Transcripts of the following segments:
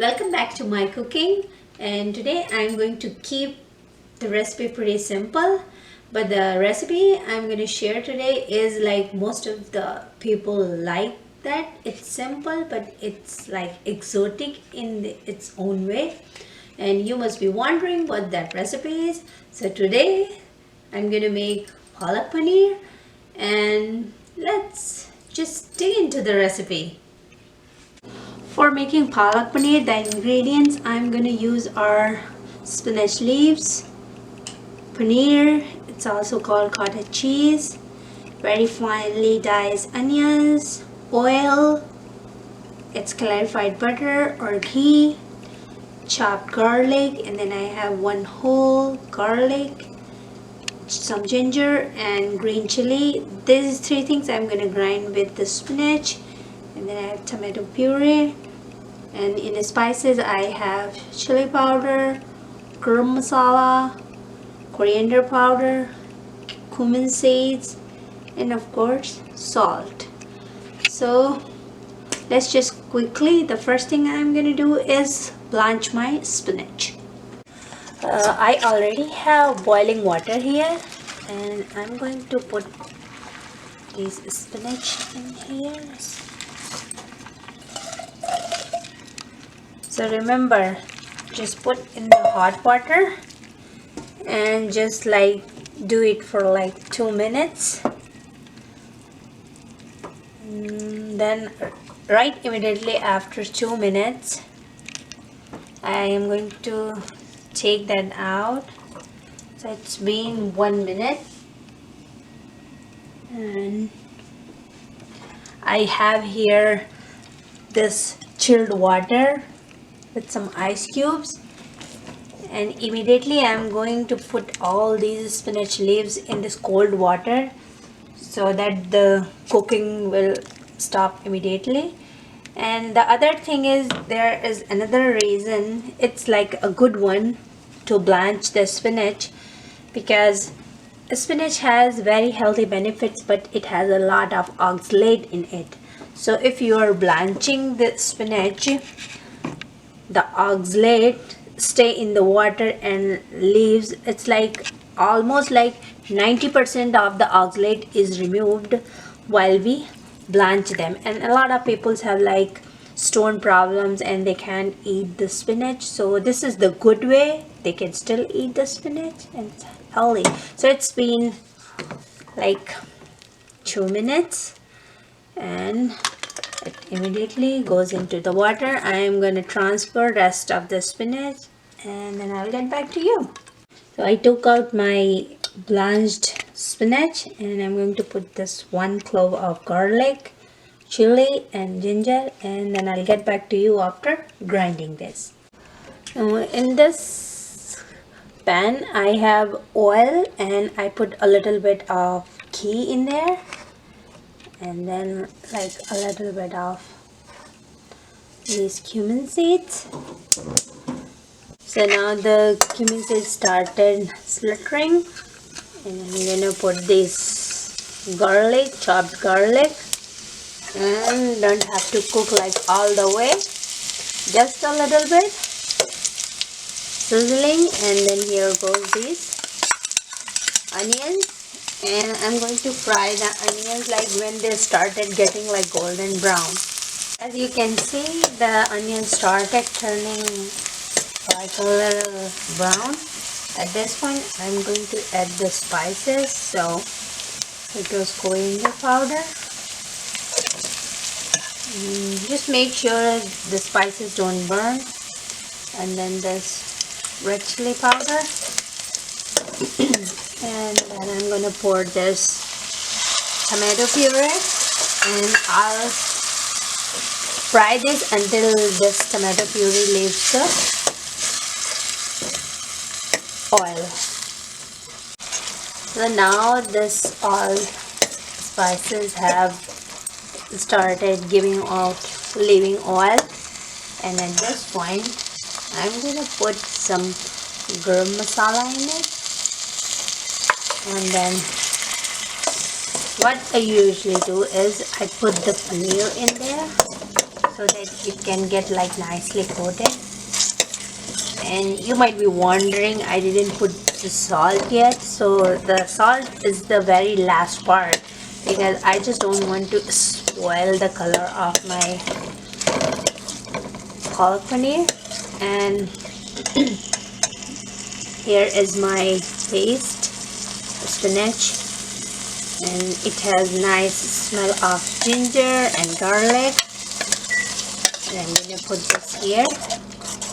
Welcome back to my cooking, and today I'm going to keep the recipe pretty simple, but the recipe I'm going to share today is like most of the people like that. It's simple but it's like exotic in its own way, and you must be wondering what that recipe is. So today I'm going to make Palak Paneer, and let's just dig into the recipe. For making Palak Paneer, the ingredients I'm going to use are spinach leaves, paneer, it's also called cottage cheese, very finely diced onions, oil, it's clarified butter or ghee, chopped garlic, and then I have one whole garlic, some ginger and green chili. These three things I'm going to grind with the spinach, and then I have tomato puree. And in the spices I have chili powder, garam masala, coriander powder, cumin seeds, and of course salt. So let's just quickly, the first thing I'm going to do is blanch my spinach. I already have boiling water here, and I'm going to put this spinach in here. So remember, just put in the hot water and just like do it for like 2 minutes. Then right immediately after 2 minutes, I am going to take that out. So it's been 1 minute, and I have here this chilled water with some ice cubes, and immediately I'm going to put all these spinach leaves in this cold water so that the cooking will stop immediately. And the other thing is, there is another reason it's like a good one to blanch the spinach, because spinach has very healthy benefits, but it has a lot of oxalate in it. So if you are blanching the spinach, the oxalate stay in the water and leaves. It's like almost like 90% of the oxalate is removed while we blanch them. And a lot of people have like stone problems and they can't eat the spinach, so this is the good way they can still eat the spinach and it's healthy. So it's been like 2 minutes, and it immediately goes into the water. I am going to transfer rest of the spinach, and then I'll get back to you. So I took out my blanched spinach, and I'm going to put this 1 clove of garlic, chili and ginger, and then I'll get back to you after grinding this. In this pan I have oil, and I put a little bit of ghee in there, and then like a little bit of these cumin seeds. So now the cumin seeds started slittering, and I'm gonna put this garlic, chopped garlic, and don't have to cook like all the way, just a little bit, sizzling. And then here goes these onions, and I'm going to fry the onions like when they started getting like golden brown. As you can see, the onions started turning like a little brown. At this point I'm going to add the spices. So it goes coriander powder. Just make sure the spices don't burn. And then this red chili powder. And then I'm going to pour this tomato puree, and I'll fry this until this tomato puree leaves the oil. So now this all spices have started giving off, leaving oil, and at this point I'm going to put some garam masala in it. And then what I usually do is I put the paneer in there. So so that it can get like nicely coated. And you might be wondering, I didn't put the salt yet. So the salt is the very last part, because I just don't want to spoil the color of my palak paneer. And here is my paste, spinach, and it has nice smell of ginger and garlic. And I'm gonna put this here.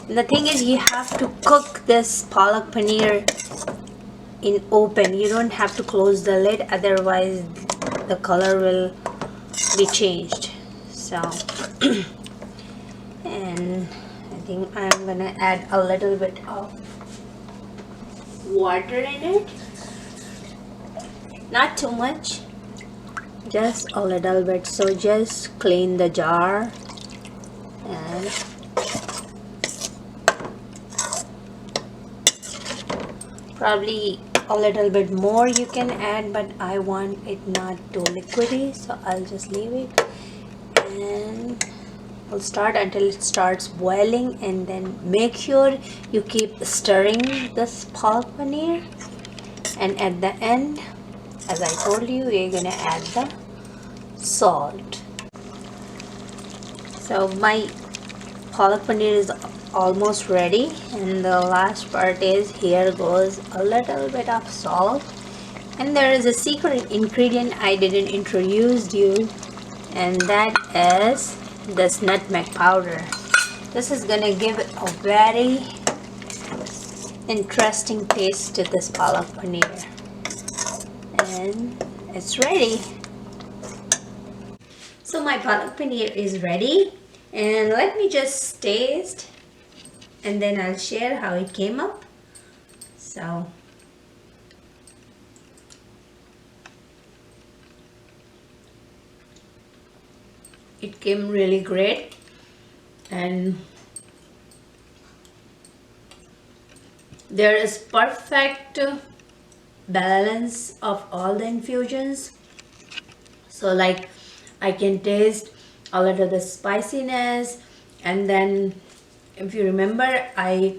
And the thing is, you have to cook this palak paneer in open. You don't have to close the lid, otherwise the color will be changed. So and I think I'm gonna add a little bit of water in it, not too much, just a little bit. So just clean the jar, and probably a little bit more you can add, but I want it not too liquidy, so I'll just leave it. And we'll start until it starts boiling, and then make sure you keep stirring this palak paneer. And at the end, as I told you, we're gonna add the salt. So my palak paneer is almost ready, and the last part is, here goes a little bit of salt. And there is a secret ingredient I didn't introduce you, and that is this nutmeg powder. This is gonna give it a very interesting taste to this palak paneer. And it's ready. So my palak paneer is ready, and let me just taste, and then I'll share how it came up. So it came really great, and there is perfect balance of all the infusions. So like I can taste a little of the spiciness, and then if you remember, I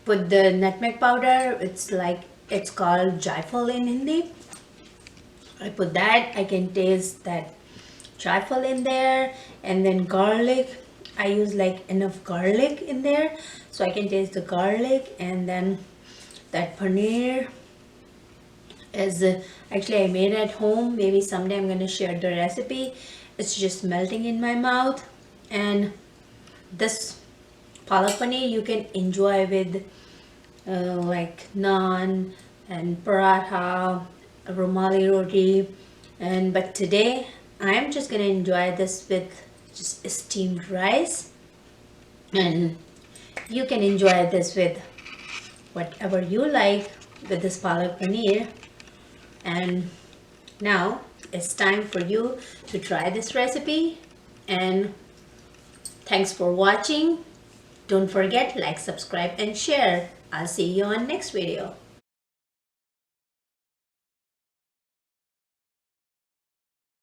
put the nutmeg powder. It's called jaifal in Hindi. I put that. I can taste that jaifal in there, and then garlic. I use like enough garlic in there, so I can taste the garlic. And then that paneer is actually I made at home. Maybe someday I'm gonna share the recipe. It's just melting in my mouth. And this palak paneer you can enjoy with like naan and paratha, rumali roti. And but today I'm just gonna enjoy this with just steamed rice, and you can enjoy this with whatever you like with this palak paneer. And now it's time for you to try this recipe. And thanks for watching. Don't forget, like, subscribe and share. I'll see you on next video.